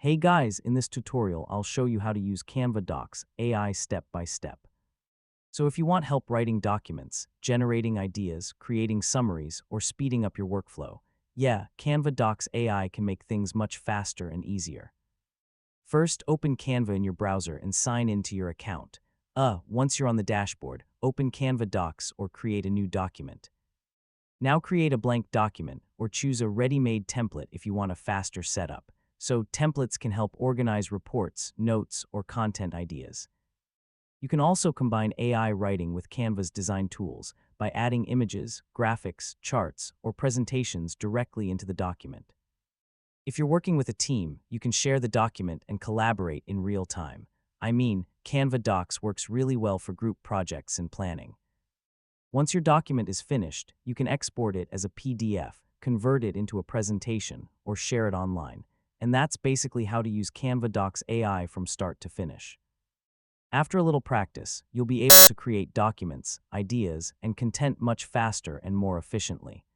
Hey guys, in this tutorial, I'll show you how to use Canva Docs AI step by step. So if you want help writing documents, generating ideas, creating summaries, or speeding up your workflow, yeah, Canva Docs AI can make things much faster and easier. First, open Canva in your browser and sign into your account. Once you're on the dashboard, open Canva Docs or create a new document. Now create a blank document or choose a ready-made template if you want a faster setup. So templates can help organize reports, notes, or content ideas. You can also combine AI writing with Canva's design tools by adding images, graphics, charts, or presentations directly into the document. If you're working with a team, you can share the document and collaborate in real time. Canva Docs works really well for group projects and planning. Once your document is finished, you can export it as a PDF, convert it into a presentation, or share it online. And that's basically how to use Canva Docs AI from start to finish. After a little practice, you'll be able to create documents, ideas, and content much faster and more efficiently.